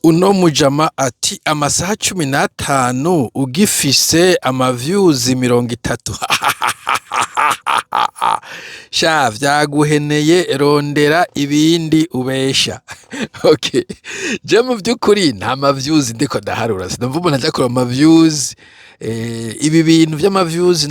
Uno mujama ati amasaha 15 ugifise views 30. Sha vyaguheneye rondera ibindi ubesha. Okay. Je mu vyukuri nta views ndiko ndaharura. Sinumva umuntu aja kuroma views. Ibi bintu vy'ama-views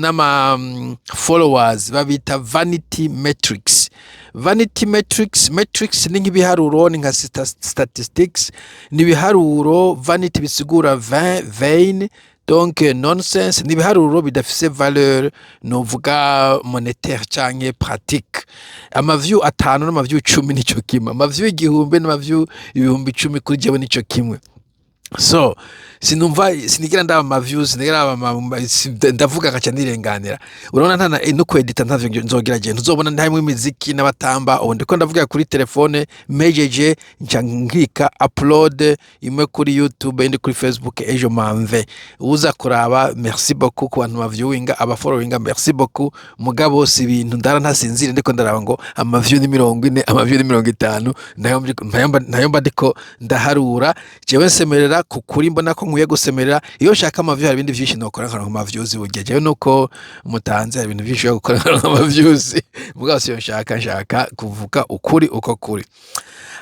followers babita vanity metrics. Vanity metrics ni nk'ibiharuro ni nka statistics, ni ibiharuro vanity bisigura vain, donc nonsense, ni ibiharuro bidafise valeur novuga monétaire canke pratique. Ama-view 5 n'ama-view 10 nico kimwe, ama-view 1000 n'ama-view 10,000 kuri jewe nico kimwe. So sinigira ndaba ama-views, ndavuga ngaca nirenganira. Urabona ntana no kwedita ntavyo nzogira je, ntuzobona ndahimwe imiziki n'abatamba, ubu ndiko ndavuga kuri telefone mejeje nca nkika upload imwe kuri YouTube indi kuri Facebook ejo manve. Uza kuraba merci beaucoup ku bantu baviewinga abafollowinga, merci beaucoup. Mugabo si ibintu ndara ntasinzire ndiko ndaraba ngo ama-view ni 40, ama-view ni 50, nayo mba ndiko ndaharura. Jewe nsemerera kukuri mbona ko nkwiye gusemerera. Iyo shaka ama-view hari ibindi vyinshi nokora nka ama-views bugeje nuko mutanze hari ibintu vyinshi yo gukora nka ama-views. Mugabo siyo nshaka kuvuga ukuri uko kuri.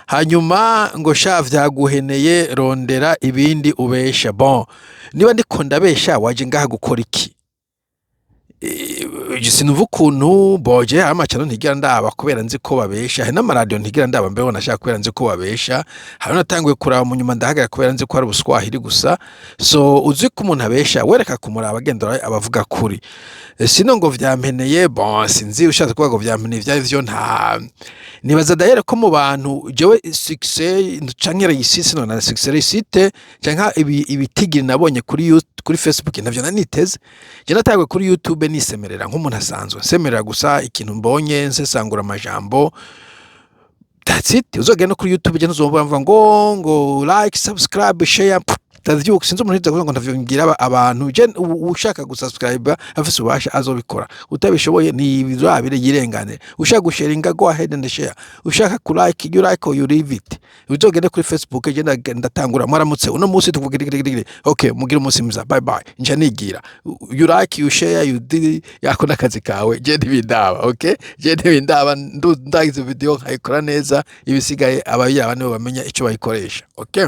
Hanyuma ngo sha vyaguheneye rondera ibindi ubesha. Bon, niba ndiko ndabesha waje ngaha gukora iki? Sinuva ukuntu boje amacano ntigira ndaba kubera nzi ko babesha, hari n'amaradio ntigira ndaba mbeho nashaka kubera nzi ko babesha, hari natanguye kuraba mu nyuma ndahagara kubera nzi ko ari ubuswahili gusa. So uzi ko umuntu abesha wereka kumuraba agendera abavuga kuri. Sino ngo vyampeneye, bon sinzi ushatse kuvuga ngo vyampeneye vyavyo nta nibaza dahere ko mu bantu jewe success canke réussite no na success réussite canka ibitigiri nabonye kuri Facebook navyo naniteze. Je natagwe kuri YouTube nisemerera nk'umuntu asanzwe, nsemerera gusa ikintu mbonye nsesangura amajambo. That's it. Uzogenda kuri YouTube je ntuzomva ngo like, subscribe, share. Tavyuka sinzi umuntu yiza kuvuga ngo ndavyongira abantu. Je ushaka gusubscribe afise ubasha azobikora, utabishoboye ni bizabire yirengane. Ushaka gusharinga go ahead and share, ushaka ku like you like or you leave it. Uzogende kuri Facebook je ndatangura mwaramutse uno munsi tuvugira okay mugira umunsi mwiza, bye bye nje nigira. You like you share you did yako nakazi kawe. Je ndibindaba, okay, je ndibindaba ndagize video nkayikora neza, ibisigaye abayira bane bamenya ico bayikoresha. Okay.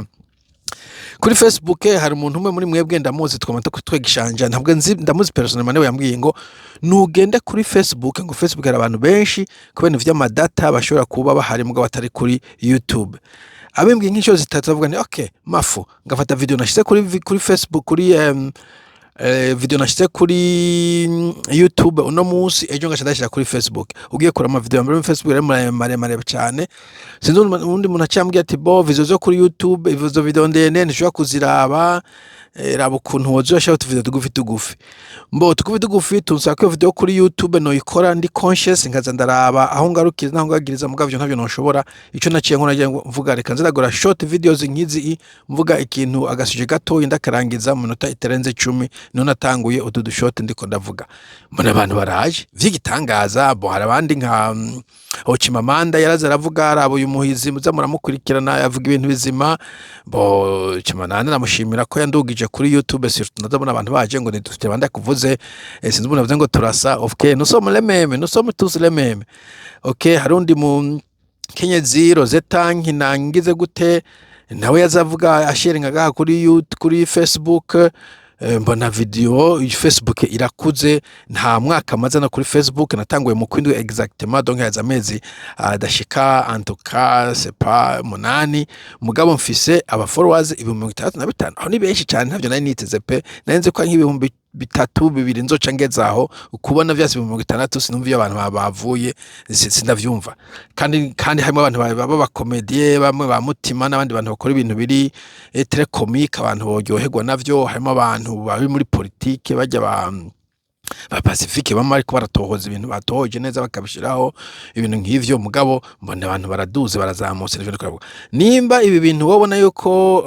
Kuri Facebook hari umuntu umwe muri mwebwe ndamuzi twamata kutwegishanja, ntabwo ndamuzi personnellement, nawe yambwiye ngo nugende kuri Facebook, ngo Facebook hari abantu benshi kubera vy'amadata bashobora kuba bahari mugabo batari kuri YouTube. Abimbwiye nk'icyo zitatu bavuga ni okay mafu ngafata video nashize kuri Facebook kuri video nashize kuri YouTube uno munsi ejo ngashadashira kuri Facebook. Ugiye kura ama video muri Facebook ari maremare cyane. Sinzi undi muntu acambwiye ati bo video zo kuri YouTube ivuzo video ndende nshobora kuziraba, raba ukuntu wozo ashaka video tugufi. Mbo tugufi tunsaka video kuri YouTube no ikora ndi conscious nkaza ndaraba aho ngarukira naho ngagiriza mugavyo ntavyo noshobora. Ico naciye nkora mvuga reka nziragora short videos nkizi mvuga ikintu agasuje gato ndakarangiza mu minota itarenze 10 none atanguye utu short ndiko ndavuga. Mbona abantu baraje vyigitangaza. Bo hari abandi nka Ochimamanda yaraza aravuga arabo uyu muhizi muza muramukurikirana yavuga ibintu bizima. Bo Chimanana namushimira ko yandugije kuri YouTube, surtout ndabona abantu baje ngo nidufite banda kuvuze. Sinzi umuntu avuze ngo turasa, okay nous sommes les mêmes, nous sommes tous les mêmes. Okay, harundi mu Kenyezi Rosetta nkinangize gute nawe yazavuga asharinga kuri Facebook. Mbona video Facebook irakuze, nta mwaka mazana kuri Facebook natanguye mu kwindwe exactement, donc yaza amezi adashika en tout cas c'est pas 8 mugabo mfise aba followers 65. Aho ni benshi cyane ntavyo nari niteze pe, narenze ko nk'ibihumbi 3-2 nzoca ngezaho ukubona vyase 60 sinumva iyo abantu bavuye sindavyumva. Kandi harimo abantu baba bakomedie bamwe ba mutima n'abandi bantu bakora ibintu biri très comique abantu boryoherwa navyo. Harimo abantu bari muri politique bajya ba Pacifique bamwe ariko baratohoza ibintu batohoje neza bakabishiraho ibintu nk'ivyo. Mugabo mbona abantu baraduze barazamutse n'ibintu karavuga. Nimba ibi bintu wabona yuko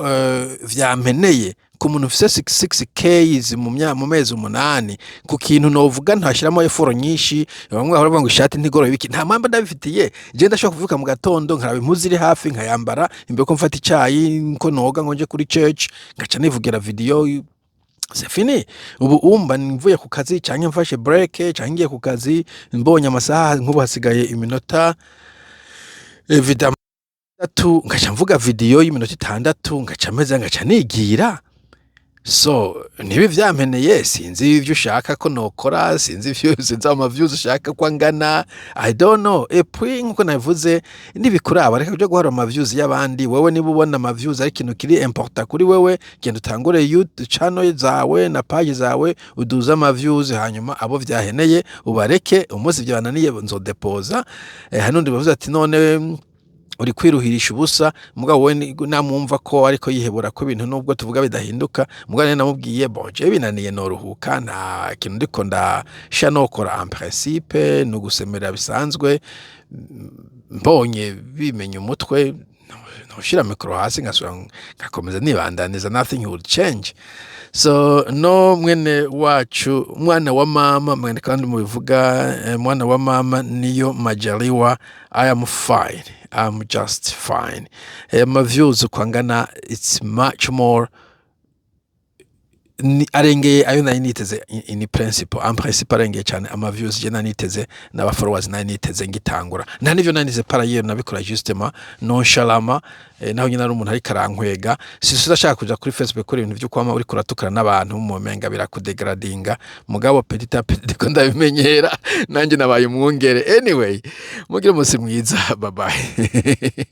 vyampeneye ku muntu ufise 6Ks mu mezi 8 ku kintu novuga ntashiramo effort nyinshi bamwe bahora bavuga ngo ishati ntigoroye biki nta mpamvu ndabifitiye je ndashobora kuvuka mu gatondo nkaraba impuzu iri hafi nkayambara imbere ko mfata icayi ko noga ngo nje kuri church ngaca nivugira video c'est fini ubu umba mvuye ku kazi canke mfashe break canke ngiye ku kazi mbonye amasaha nk'ubu hasigaye iminota evidemment ngaca mvuga video y'iminota 6 ngaca meze ngaca nigira so nibi vyampeneye sinzi ivyo ushaka ko nokora sinzi ama views ushaka ko angana I don't know epui nkuko navuze nibikuraba reka byo guhora ama views y'abandi wewe niba ubona ama views ari kintu kiri important kuri wewe genda utangure YouTube channel zawe na page zawe uduza ama views hanyuma abo vyaheneye ubareke umunsi byananiye nzodepoza hanundi bavuze ati none uri kwiruhirisha ubusa mugabo we namwumva ko ariko yihebura ko ibintu nubwo tuvuga bidahinduka mugabo namubwiye bonje binaniye noruhuka nta kintu ndiko ndasha nokora en principe no gusemera bisanzwe mbonye bimenya umutwe noshira mikro hasi ngakomeza nibandaniza nothing will change so no mwene wacu mwana wa mama mwene kandi mubivuga mwana wa mama niyo majaliwa I am fine I'm just fine my views kwangana it's much more arengeye ayo nari niteze in principle en principe arengeye cyane ama views je nari niteze n'aba followers nari niteze ngitangura nta nivyo nari nize para yero nabikora justement nonchalamment naho nyina ari umuntu ari karankwega sishaka kuja kuri Facebook kuri ibintu byo kwama uri kuratukana n'abantu mu menga birakudegradinga mugabo petit à petit ko ndabimenyera nanje nabaye umwungere anyway mugire umunsi mwiza bye bye